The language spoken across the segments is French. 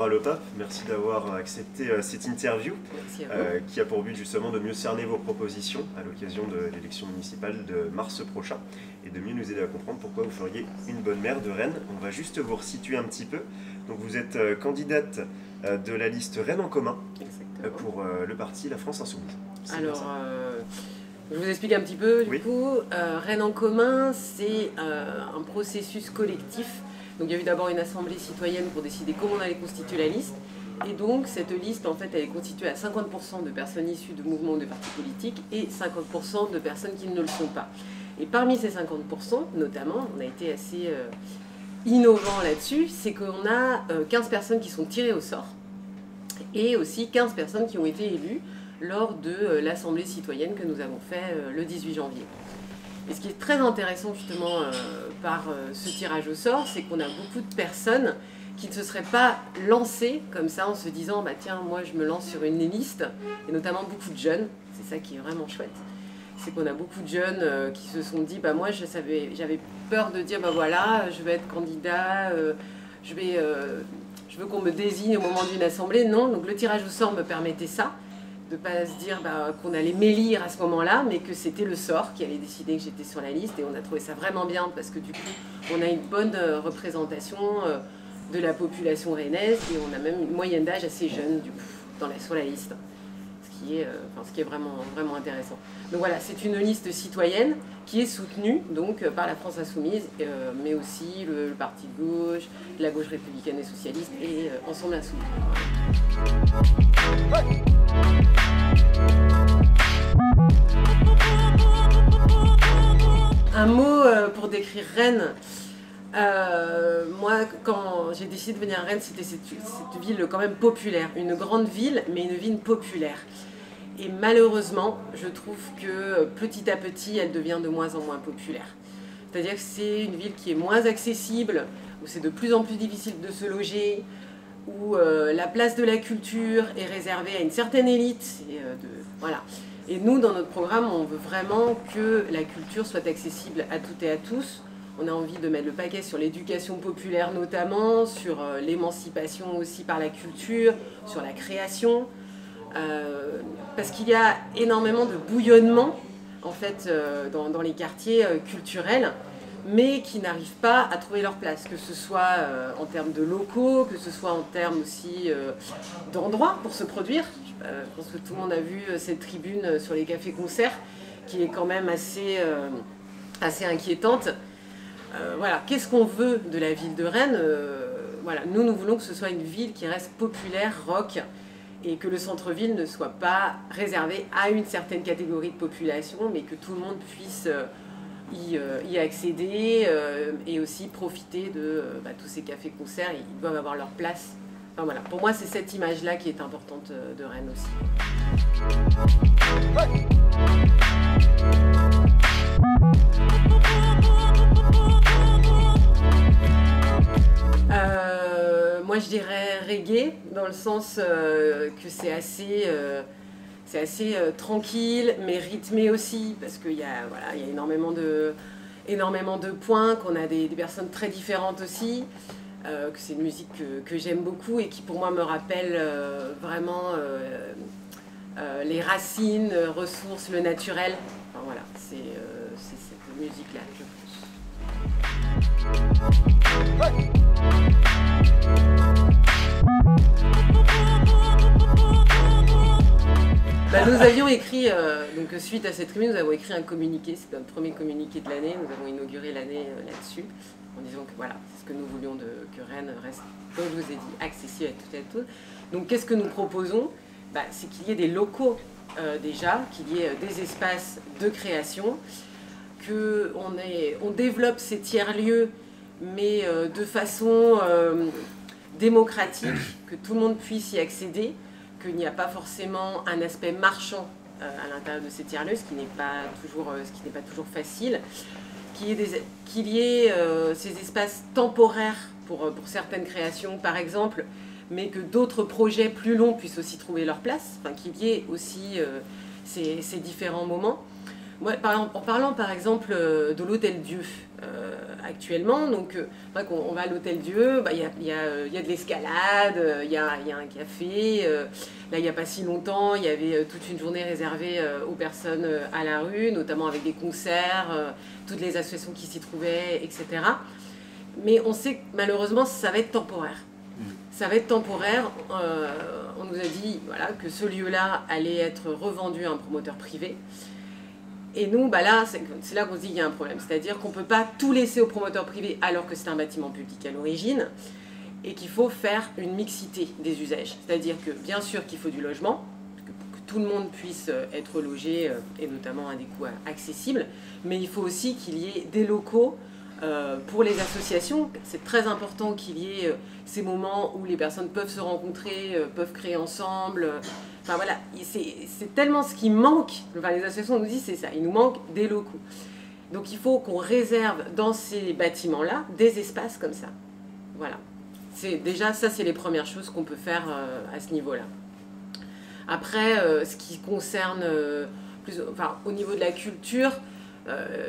Laura Lepape, merci d'avoir accepté cette interview qui a pour but justement de mieux cerner vos propositions à l'occasion de l'élection municipale de mars prochain et de mieux nous aider à comprendre pourquoi vous feriez une bonne maire de Rennes. On va juste vous resituer un petit peu. Donc vous êtes candidate de la liste Rennes en commun pour le parti La France Insoumise. Alors, je vous explique un petit peu du coup. Rennes en commun, c'est un processus collectif. Donc il y a eu d'abord une assemblée citoyenne pour décider comment on allait constituer la liste. Et donc cette liste, en fait, elle est constituée à 50% de personnes issues de mouvements ou de partis politiques et 50% de personnes qui ne le sont pas. Et parmi ces 50%, notamment, on a été assez innovant là-dessus, c'est qu'on a 15 personnes qui sont tirées au sort et aussi 15 personnes qui ont été élues lors de l'assemblée citoyenne que nous avons fait le 18 janvier. Et ce qui est très intéressant justement par ce tirage au sort, c'est qu'on a beaucoup de personnes qui ne se seraient pas lancées comme ça en se disant bah tiens, moi je me lance sur une liste, et notamment beaucoup de jeunes, c'est ça qui est vraiment chouette, c'est qu'on a beaucoup de jeunes qui se sont dit bah moi j'avais peur de dire bah voilà, je vais être candidat, je veux qu'on me désigne au moment d'une assemblée. Non, donc le tirage au sort me permettait ça, de ne pas se dire bah, qu'on allait m'élire à ce moment-là, mais que c'était le sort qui allait décider que j'étais sur la liste. Et on a trouvé ça vraiment bien parce que du coup, on a une bonne représentation de la population rennaise et on a même une moyenne d'âge assez jeune du coup, sur la liste, ce qui est vraiment, vraiment intéressant. Donc voilà, c'est une liste citoyenne qui est soutenue donc, par la France Insoumise, mais aussi le parti de gauche, la gauche républicaine et socialiste et Ensemble Insoumis. Un mot pour décrire Rennes. Moi, quand j'ai décidé de venir à Rennes, c'était cette ville quand même populaire, une grande ville, mais une ville populaire. Et malheureusement, je trouve que petit à petit, elle devient de moins en moins populaire. C'est-à-dire que c'est une ville qui est moins accessible, où c'est de plus en plus difficile de se loger, où la place de la culture est réservée à une certaine élite. Voilà. Et nous, dans notre programme, on veut vraiment que la culture soit accessible à toutes et à tous. On a envie de mettre le paquet sur l'éducation populaire notamment, sur l'émancipation aussi par la culture, sur la création. Parce qu'il y a énormément de bouillonnement en fait, dans les quartiers culturels, mais qui n'arrivent pas à trouver leur place, que ce soit en termes de locaux, que ce soit en termes aussi d'endroits pour se produire. Je pense que tout le monde a vu cette tribune sur les cafés-concerts, qui est quand même assez inquiétante. Voilà, qu'est-ce qu'on veut de la ville de Rennes? Voilà, nous voulons que ce soit une ville qui reste populaire, rock, et que le centre-ville ne soit pas réservé à une certaine catégorie de population, mais que tout le monde puisse y accéder et aussi profiter de tous ces cafés-concerts. Ils doivent avoir leur place. Enfin, voilà. Pour moi, c'est cette image-là qui est importante de Rennes aussi. Moi, je dirais reggae, dans le sens que c'est assez tranquille, mais rythmé aussi, parce qu'il y a énormément de points, qu'on a des personnes très différentes aussi, que c'est une musique que j'aime beaucoup et qui pour moi me rappelle vraiment les racines, ressources, le naturel. Enfin, voilà, c'est cette musique-là, je pense. Nous avions écrit, donc suite à cette tribune, nous avons écrit un communiqué, c'est notre premier communiqué de l'année, nous avons inauguré l'année là-dessus, en disant que voilà, c'est ce que nous voulions que Rennes reste, comme je vous ai dit, accessible à toutes et à tous. Donc qu'est-ce que nous proposons? C'est qu'il y ait des locaux déjà, qu'il y ait des espaces de création, qu'on développe ces tiers-lieux, mais de façon démocratique, que tout le monde puisse y accéder, qu'il n'y a pas forcément un aspect marchand à l'intérieur de ces tiers-lieux, ce qui n'est pas toujours facile, qu'il y ait ces espaces temporaires pour certaines créations par exemple, mais que d'autres projets plus longs puissent aussi trouver leur place, enfin, qu'il y ait aussi ces différents moments, En parlant par exemple de l'Hôtel Dieu, actuellement, donc on va à l'Hôtel Dieu, il y a de l'escalade, il y a un café, là il n'y a pas si longtemps, il y avait toute une journée réservée aux personnes à la rue, notamment avec des concerts, toutes les associations qui s'y trouvaient, etc. Mais on sait que malheureusement ça va être temporaire. Ça va être temporaire, on nous a dit que ce lieu-là allait être revendu à un promoteur privé. Et nous, là, c'est là qu'on se dit qu'il y a un problème. C'est-à-dire qu'on ne peut pas tout laisser au promoteur privé alors que c'est un bâtiment public à l'origine et qu'il faut faire une mixité des usages. C'est-à-dire que, bien sûr, qu'il faut du logement, pour que tout le monde puisse être logé et notamment à des coûts accessibles, mais il faut aussi qu'il y ait des locaux pour les associations. C'est très important qu'il y ait ces moments où les personnes peuvent se rencontrer, peuvent créer ensemble. Enfin voilà, c'est tellement ce qui manque. Enfin, les associations nous disent c'est ça, il nous manque des locaux. Donc il faut qu'on réserve dans ces bâtiments-là des espaces comme ça. Voilà. Déjà, ça c'est les premières choses qu'on peut faire à ce niveau-là. Après, ce qui concerne au niveau de la culture,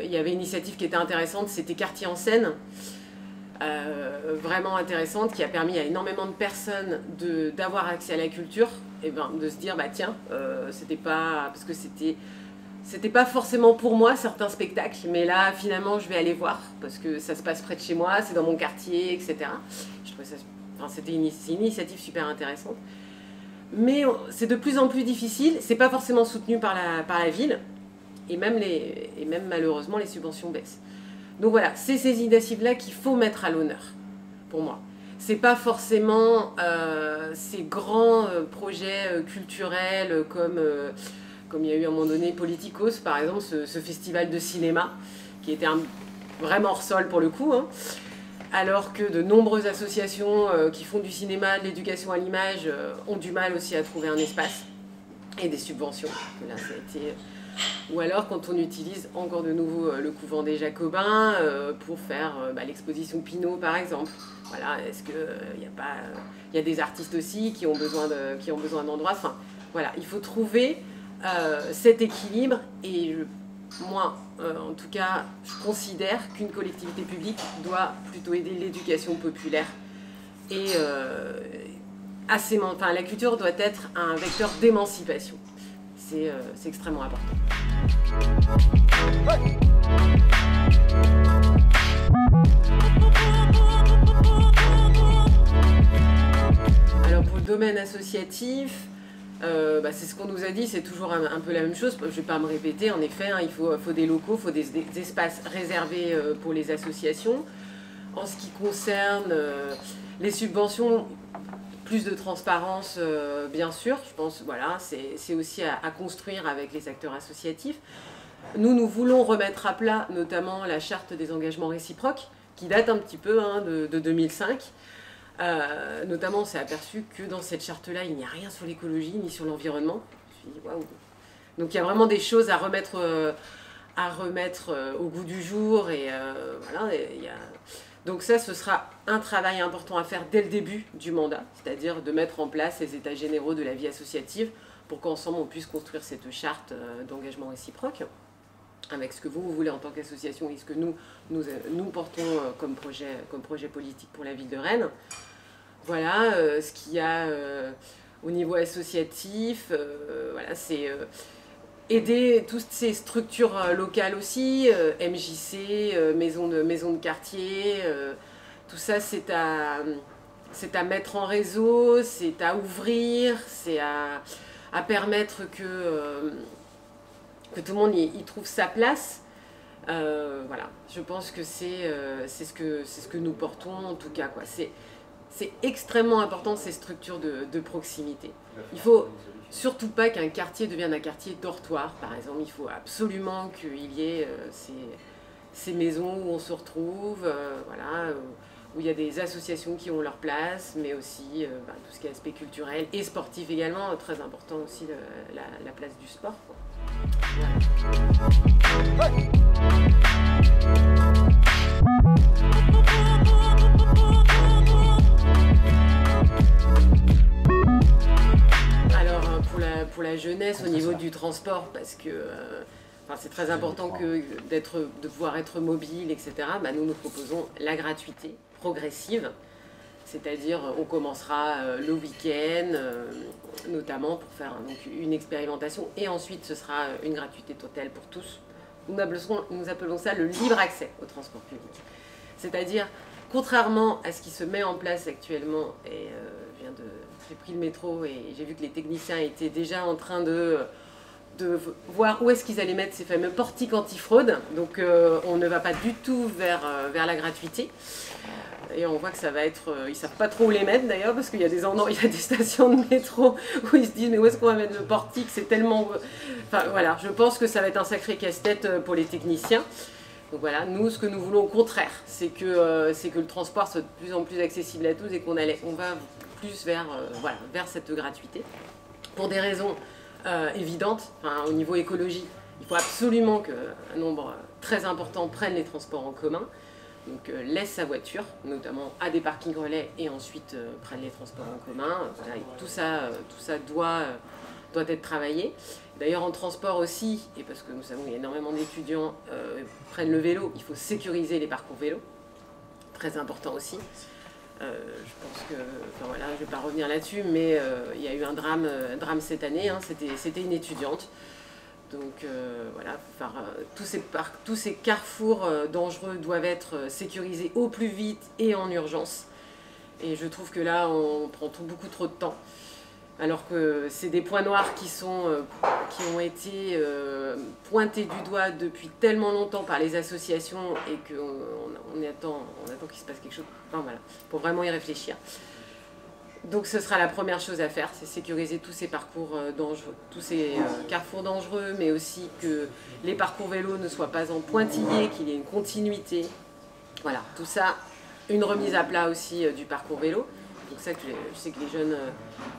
il y avait une initiative qui était intéressante, c'était Quartier en Scène. Vraiment intéressante, qui a permis à énormément de personnes d'avoir accès à la culture, et de se dire tiens, c'était pas, parce que c'était pas forcément pour moi certains spectacles, mais là finalement je vais aller voir parce que ça se passe près de chez moi, c'est dans mon quartier, etc. Je trouvais ça, c'est une initiative super intéressante, mais c'est de plus en plus difficile, c'est pas forcément soutenu par la ville, et même malheureusement les subventions baissent. Donc voilà, c'est ces initiatives-là qu'il faut mettre à l'honneur, pour moi. C'est pas forcément ces grands projets culturels comme il y a eu à un moment donné Politicos, par exemple, ce festival de cinéma, qui était vraiment hors sol pour le coup, hein, alors que de nombreuses associations qui font du cinéma, de l'éducation à l'image, ont du mal aussi à trouver un espace et des subventions. Là, ça a été... Ou alors quand on utilise encore de nouveau le couvent des Jacobins pour faire l'exposition Pinault par exemple. Voilà, est-ce qu'il n'y a pas... Il y a des artistes aussi qui ont besoin d'endroits. Enfin, voilà, il faut trouver cet équilibre et moi, en tout cas, je considère qu'une collectivité publique doit plutôt aider l'éducation populaire et la culture doit être un vecteur d'émancipation. C'est extrêmement important. Alors pour le domaine associatif, c'est ce qu'on nous a dit, c'est toujours un peu la même chose. Je ne vais pas me répéter, en effet, hein, il faut des locaux, il faut des espaces réservés pour les associations. En ce qui concerne les subventions, plus de transparence, bien sûr, je pense, voilà, c'est aussi à construire avec les acteurs associatifs. Nous voulons remettre à plat notamment la charte des engagements réciproques, qui date un petit peu de 2005. Notamment, on s'est aperçu que dans cette charte-là, il n'y a rien sur l'écologie ni sur l'environnement. Je me suis dit, waouh. Donc il y a vraiment des choses à remettre au goût du jour. Et voilà, donc ça, ce sera un travail important à faire dès le début du mandat, c'est-à-dire de mettre en place les états généraux de la vie associative pour qu'ensemble on puisse construire cette charte d'engagement réciproque avec ce que vous voulez en tant qu'association et ce que nous portons comme projet politique pour la ville de Rennes. Voilà, ce qu'il y a au niveau associatif, voilà, c'est aider toutes ces structures locales aussi, MJC, maison de quartier, tout ça c'est à mettre en réseau, c'est à ouvrir, c'est à permettre que tout le monde y trouve sa place. Voilà, je pense que c'est ce que nous portons en tout cas, quoi. C'est extrêmement important ces structures de proximité. Il faut surtout pas qu'un quartier devienne un quartier dortoir, par exemple. Il faut absolument qu'il y ait ces maisons où on se retrouve, voilà, où il y a des associations qui ont leur place, mais aussi tout ce qui est aspect culturel et sportif également, très important aussi la place du sport, quoi. Voilà. Alors pour la jeunesse au niveau du transport, parce que c'est très important de pouvoir être mobile, etc. Nous proposons la gratuité progressive, c'est-à-dire on commencera le week-end, notamment pour faire donc, une expérimentation, et ensuite ce sera une gratuité totale pour tous. Nous appelons ça le libre accès au transport public. C'est-à-dire, contrairement à ce qui se met en place actuellement, et j'ai pris le métro et j'ai vu que les techniciens étaient déjà en train de voir où est-ce qu'ils allaient mettre ces fameux portiques anti-fraude. Donc on ne va pas du tout vers la gratuité. Et on voit que ça va être... ils ne savent pas trop où les mettre d'ailleurs, parce qu'il y a des endroits, il y a des stations de métro où ils se disent mais où est-ce qu'on va mettre le portique, c'est tellement... Enfin voilà, je pense que ça va être un sacré casse-tête pour les techniciens. Donc voilà, nous ce que nous voulons au contraire, c'est que le transport soit de plus en plus accessible à tous et qu'on va plus vers cette gratuité. Pour des raisons évidentes, au niveau écologie, il faut absolument qu'un nombre très important prenne les transports en commun. Donc laisse sa voiture, notamment à des parkings relais, et ensuite prennent les transports en commun. Voilà, et tout ça doit être travaillé. D'ailleurs en transport aussi, et parce que nous savons qu'il y a énormément d'étudiants prennent le vélo, il faut sécuriser les parcours vélo. Très important aussi. Je pense que, je ne vais pas revenir là-dessus, mais il y a eu un drame cette année, hein, c'était une étudiante. Donc voilà, tous ces carrefours dangereux doivent être sécurisés au plus vite et en urgence. Et je trouve que là, on prend beaucoup trop de temps. Alors que c'est des points noirs qui ont été pointés du doigt depuis tellement longtemps par les associations et qu'on attend qu'il se passe quelque chose. Enfin, voilà, pour vraiment y réfléchir. Donc ce sera la première chose à faire, c'est sécuriser tous ces parcours dangereux, tous ces carrefours dangereux, mais aussi que les parcours vélos ne soient pas en pointillés, qu'il y ait une continuité. Voilà, tout ça, une remise à plat aussi du parcours vélo. Donc ça, je sais que les jeunes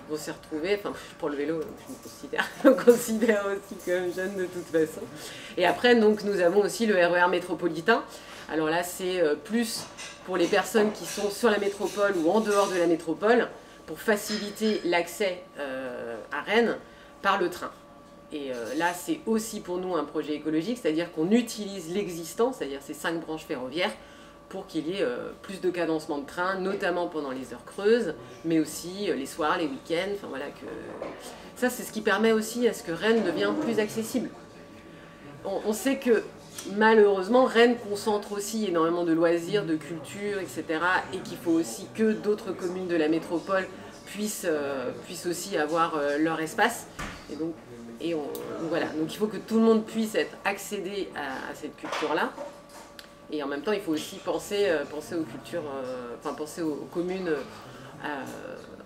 vont s'y retrouver. Enfin, pour le vélo, je me considère aussi comme jeune de toute façon. Et après, donc, nous avons aussi le RER métropolitain. Alors là, c'est plus pour les personnes qui sont sur la métropole ou en dehors de la métropole, pour faciliter l'accès à Rennes par le train. Et là, c'est aussi pour nous un projet écologique, c'est-à-dire qu'on utilise l'existant, c'est-à-dire ces 5 branches ferroviaires, pour qu'il y ait plus de cadencement de train, notamment pendant les heures creuses, mais aussi les soirs, les week-ends. Enfin, voilà, ça, c'est ce qui permet aussi à ce que Rennes devienne plus accessible. On sait que malheureusement, Rennes concentre aussi énormément de loisirs, de culture, etc. Et qu'il faut aussi que d'autres communes de la métropole puissent aussi avoir leur espace. Et donc, voilà. Donc il faut que tout le monde puisse accéder à cette culture-là. Et en même temps, il faut aussi penser aux cultures, penser aux communes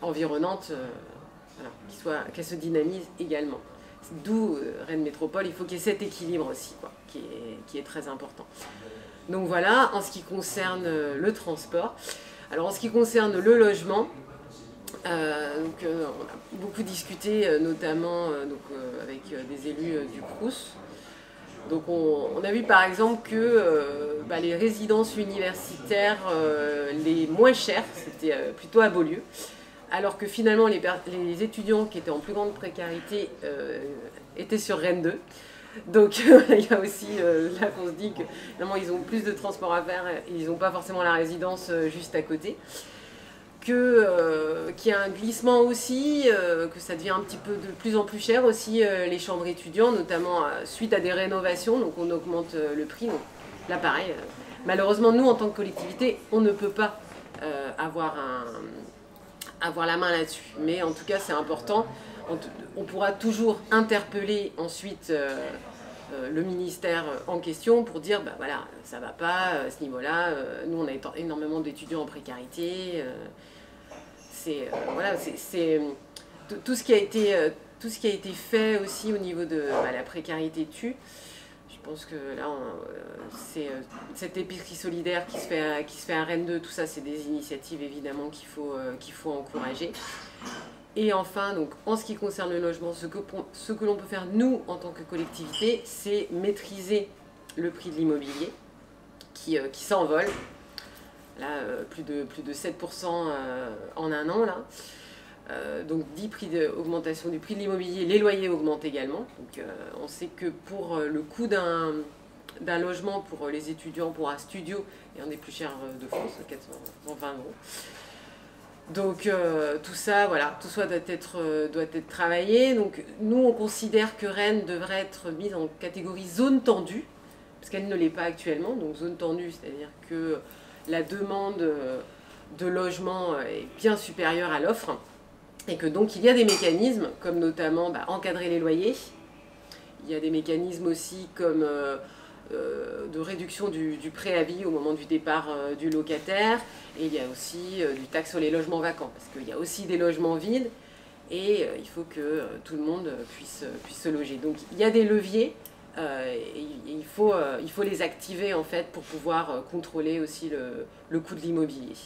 environnantes, voilà, qu'elles se dynamisent également. D'où Rennes Métropole, il faut qu'il y ait cet équilibre aussi, qui est très important. Donc voilà, en ce qui concerne le transport. Alors en ce qui concerne le logement, on a beaucoup discuté, notamment avec des élus du Crous. Donc on a vu par exemple que les résidences universitaires les moins chères, c'était plutôt à Beaulieu. Alors que finalement, les étudiants qui étaient en plus grande précarité étaient sur Rennes 2. Donc il y a aussi là qu'on se dit que finalement ils ont plus de transport à faire et ils n'ont pas forcément la résidence juste à côté. Qu'il y a un glissement aussi, que ça devient un petit peu de plus en plus cher aussi les chambres étudiants, notamment suite à des rénovations, donc on augmente le prix. Donc, là pareil, malheureusement nous en tant que collectivité, on ne peut pas avoir la main là-dessus. Mais en tout cas, c'est important. On pourra toujours interpeller ensuite le ministère en question pour dire voilà, ça va pas à ce niveau-là. Nous, on a énormément d'étudiants en précarité. Voilà, tout ce qui a été fait aussi au niveau de la précarité tue. Je pense que là, cette épicerie solidaire qui se fait à Rennes 2, tout ça, c'est des initiatives évidemment qu'il faut encourager. Et enfin, donc, en ce qui concerne le logement, ce que l'on peut faire, nous, en tant que collectivité, c'est maîtriser le prix de l'immobilier qui s'envole. Là, plus de 7% en un an, là. Donc 10 prix d'augmentation du prix de l'immobilier, les loyers augmentent également. Donc on sait que pour le coût d'un logement pour les étudiants, pour un studio, et un des plus chers de France, 420 euros. Donc tout ça, voilà, tout ça doit être travaillé. Donc nous, on considère que Rennes devrait être mise en catégorie zone tendue, parce qu'elle ne l'est pas actuellement. Donc zone tendue, c'est-à-dire que la demande de logement est bien supérieure à l'offre, et que donc il y a des mécanismes, comme notamment encadrer les loyers. Il y a des mécanismes aussi comme de réduction du préavis au moment du départ du locataire. Et il y a aussi du taxe sur les logements vacants, parce qu'il y a aussi des logements vides, et il faut que tout le monde puisse se loger. Donc il y a des leviers, et il faut les activer en fait pour pouvoir contrôler aussi le coût de l'immobilier.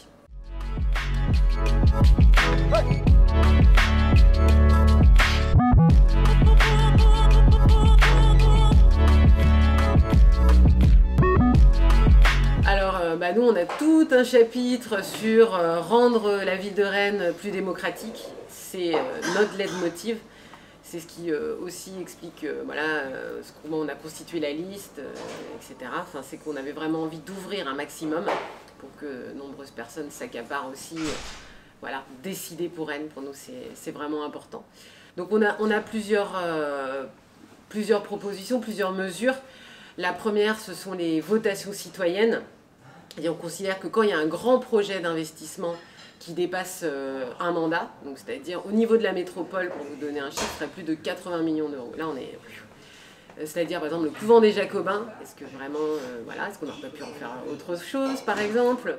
Alors, nous, on a tout un chapitre sur rendre la ville de Rennes plus démocratique. C'est notre leitmotiv. C'est ce qui aussi explique comment on a constitué la liste, etc. Enfin, c'est qu'on avait vraiment envie d'ouvrir un maximum pour que nombreuses personnes s'accaparent aussi. Décider pour Rennes, pour nous, c'est vraiment important. Donc on a plusieurs propositions, plusieurs mesures. La première, ce sont les votations citoyennes. Et on considère que quand il y a un grand projet d'investissement qui dépasse un mandat, donc c'est-à-dire au niveau de la métropole, pour vous donner un chiffre, ce serait plus de 80 millions d'euros. Là, on est... C'est-à-dire, par exemple, le couvent des Jacobins. Est-ce que vraiment, est-ce qu'on n'aurait pas pu en faire autre chose, par exemple?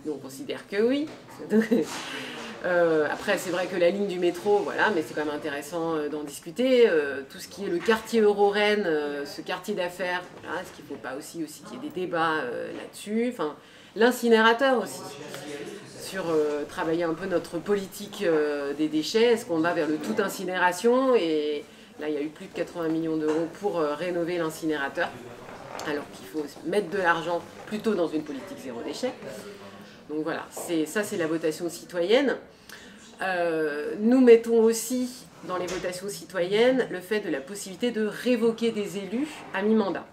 Nous, on considère que oui. Après, c'est vrai que la ligne du métro, mais c'est quand même intéressant d'en discuter. Tout ce qui est le quartier Euro-Rennes, ce quartier d'affaires, est-ce qu'il ne faut pas aussi qu'il y ait des débats là-dessus? Enfin, l'incinérateur aussi, sur travailler un peu notre politique des déchets. Est-ce qu'on va vers le tout incinération? Et là, il y a eu plus de 80 millions d'euros pour rénover l'incinérateur, alors qu'il faut mettre de l'argent plutôt dans une politique zéro déchet. Donc voilà, c'est la votation citoyenne. Nous mettons aussi dans les votations citoyennes le fait de la possibilité de révoquer des élus à mi-mandat.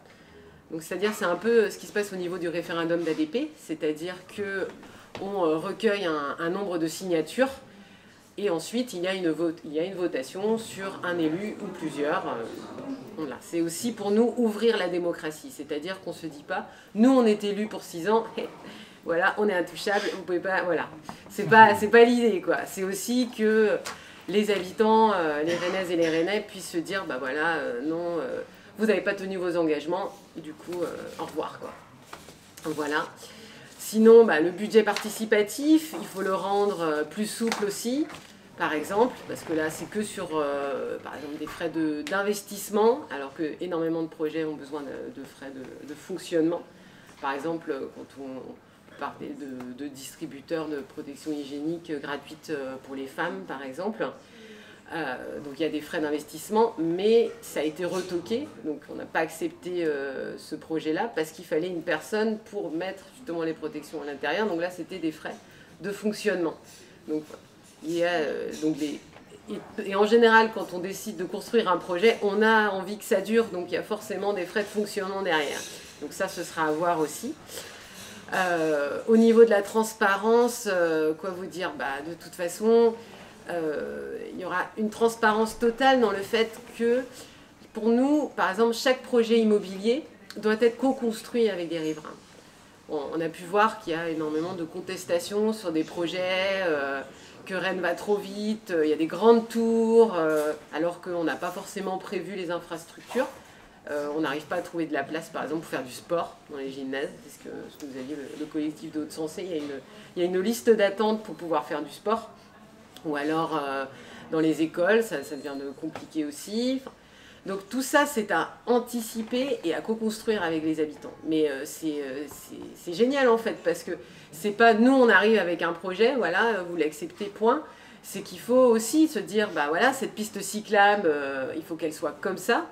Donc c'est-à-dire, c'est un peu ce qui se passe au niveau du référendum d'ADP, c'est-à-dire qu'on recueille un nombre de signatures, et ensuite il y a une votation sur un élu ou plusieurs. Voilà. C'est aussi pour nous ouvrir la démocratie, c'est-à-dire qu'on ne se dit pas, nous on est élus pour 6 ans, voilà, on est intouchable, vous pouvez pas, voilà. C'est pas l'idée, quoi. C'est aussi que les habitants, les Rennaises et les Rennais puissent se dire, non, vous n'avez pas tenu vos engagements, et du coup, au revoir, quoi. Voilà. Sinon, le budget participatif, il faut le rendre plus souple aussi, par exemple, parce que là, c'est que sur, par exemple, des frais d'investissement, alors que énormément de projets ont besoin de frais de fonctionnement. Par exemple, quand on parler de distributeurs de protection hygiénique gratuite pour les femmes, par exemple. Donc il y a des frais d'investissement, mais ça a été retoqué. Donc on n'a pas accepté ce projet-là parce qu'il fallait une personne pour mettre justement les protections à l'intérieur. Donc là, c'était des frais de fonctionnement. Donc il y a et en général, quand on décide de construire un projet, on a envie que ça dure, donc il y a forcément des frais de fonctionnement derrière. Donc ça, ce sera à voir aussi. Au niveau de la transparence, quoi vous dire? De toute façon, il y aura une transparence totale dans le fait que, pour nous, par exemple, chaque projet immobilier doit être co-construit avec des riverains. On a pu voir qu'il y a énormément de contestations sur des projets, que Rennes va trop vite, il y a des grandes tours, alors qu'on n'a pas forcément prévu les infrastructures. On n'arrive pas à trouver de la place, par exemple, pour faire du sport dans les gymnases. C'est ce que vous aviez, le collectif de Haute-Sensée. Il y a une liste d'attente pour pouvoir faire du sport. Ou alors, dans les écoles, ça devient compliqué aussi. Donc tout ça, c'est à anticiper et à co-construire avec les habitants. Mais c'est génial, en fait, parce que c'est pas nous, on arrive avec un projet, voilà, vous l'acceptez, point. C'est qu'il faut aussi se dire, cette piste cyclable, il faut qu'elle soit comme ça.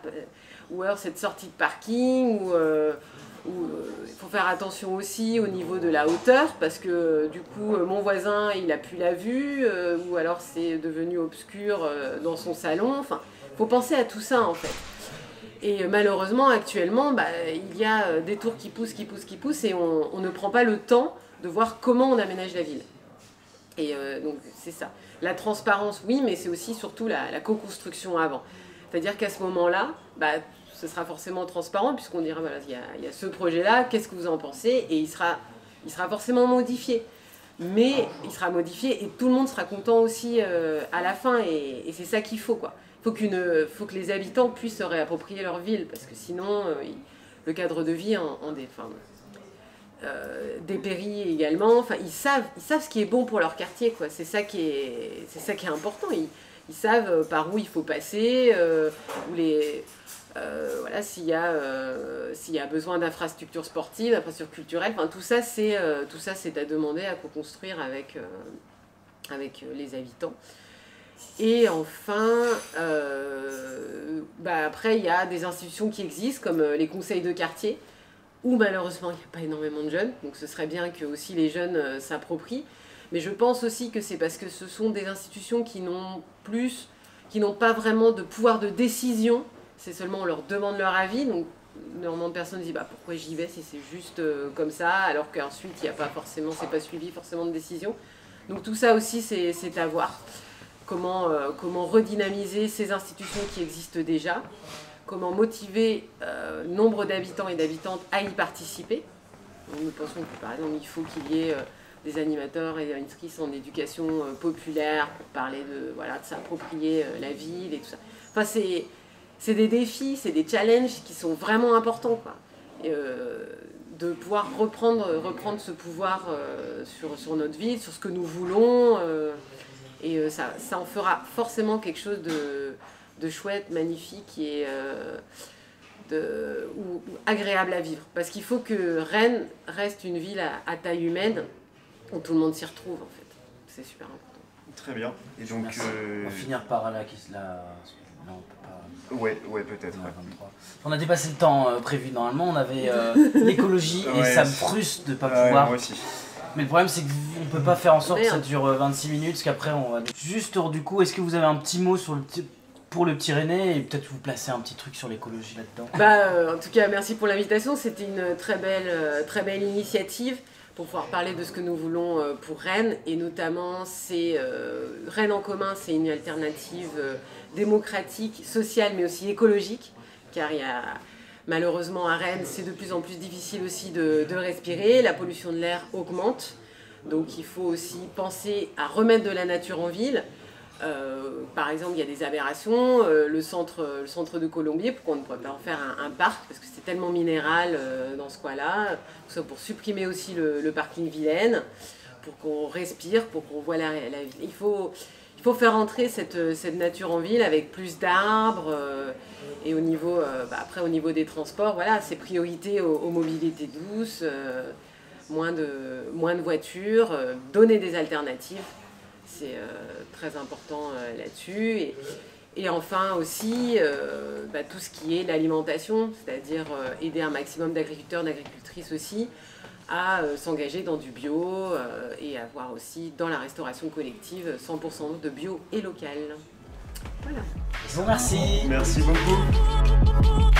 Ou alors cette sortie de parking, ou Il faut faire attention aussi au niveau de la hauteur, parce que du coup, mon voisin, il n'a plus la vue, ou alors c'est devenu obscur dans son salon. Enfin, il faut penser à tout ça, en fait. Et malheureusement, actuellement, il y a des tours qui poussent, et on ne prend pas le temps de voir comment on aménage la ville. Et donc, c'est ça. La transparence, oui, mais c'est aussi surtout la co-construction avant. C'est-à-dire qu'à ce moment-là, ce sera forcément transparent, puisqu'on dira, voilà, il y a ce projet-là, qu'est-ce que vous en pensez? Et il sera forcément modifié. Mais il sera modifié et tout le monde sera content aussi à la fin, et c'est ça qu'il faut, quoi. Faut que les habitants puissent se réapproprier leur ville, parce que sinon, le cadre de vie dépérit également. Enfin, ils savent ce qui est bon pour leur quartier, quoi. C'est ça qui est important. Ils savent par où il faut passer, voilà, s'il y a besoin d'infrastructures sportives, d'infrastructures culturelles. Enfin, tout ça, c'est à demander, à co-construire avec les habitants. Et enfin, après, il y a des institutions qui existent, comme les conseils de quartier, où malheureusement, il n'y a pas énormément de jeunes. Donc ce serait bien que aussi les jeunes s'approprient. Mais je pense aussi que c'est parce que ce sont des institutions qui n'ont pas vraiment de pouvoir de décision. C'est seulement on leur demande leur avis. Donc normalement personne ne dit pourquoi j'y vais si c'est juste comme ça, alors qu'ensuite il n'y a pas forcément, c'est pas suivi forcément de décision. Donc tout ça aussi c'est à voir. Comment redynamiser ces institutions qui existent déjà, comment motiver nombre d'habitants et d'habitantes à y participer. Nous pensons que par exemple il faut qu'il y ait des animateurs et animatrices en éducation populaire pour parler de s'approprier la ville et tout ça. Enfin c'est des défis, c'est des challenges qui sont vraiment importants, quoi. De pouvoir reprendre ce pouvoir sur notre ville, sur ce que nous voulons. Et ça en fera forcément quelque chose de chouette, magnifique et ou agréable à vivre. Parce qu'il faut que Rennes reste une ville à taille humaine où tout le monde s'y retrouve, en fait. C'est super important. Très bien. Et donc, on va finir par la... Non, on peut pas... Ouais, peut-être. Ouais. On a dépassé le temps prévu. Normalement, on avait l'écologie et ça me frustre de ne pas pouvoir... Moi aussi. Mais le problème, c'est qu'on ne peut pas faire en sorte que ça dure 26 minutes, parce qu'après, on va... Juste, du coup, est-ce que vous avez un petit mot pour le petit Rennais, et peut-être vous placez un petit truc sur l'écologie là-dedans? En tout cas, merci pour l'invitation. C'était une très belle initiative pour pouvoir parler de ce que nous voulons pour Rennes. Et notamment, Rennes en commun, c'est une alternative démocratique, sociale, mais aussi écologique. Car il y a... Malheureusement, à Rennes, c'est de plus en plus difficile aussi de respirer. La pollution de l'air augmente. Donc, il faut aussi penser à remettre de la nature en ville. Par exemple, il y a des aberrations. Le centre de Colombier, pourquoi on ne pourrait pas en faire un parc? Parce que c'est tellement minéral dans ce coin-là. Tout ça pour supprimer aussi le parking Vilaine, pour qu'on respire, pour qu'on voit la ville. Il faut faire entrer cette nature en ville avec plus d'arbres. Et au niveau, après, au niveau des transports, voilà, c'est priorité aux mobilités douces, moins de voitures, donner des alternatives, c'est très important là-dessus. Et enfin aussi, tout ce qui est l'alimentation, c'est-à-dire aider un maximum d'agriculteurs, d'agricultrices aussi, à s'engager dans du bio et avoir aussi dans la restauration collective 100% de bio et local. Voilà. Merci. Merci beaucoup.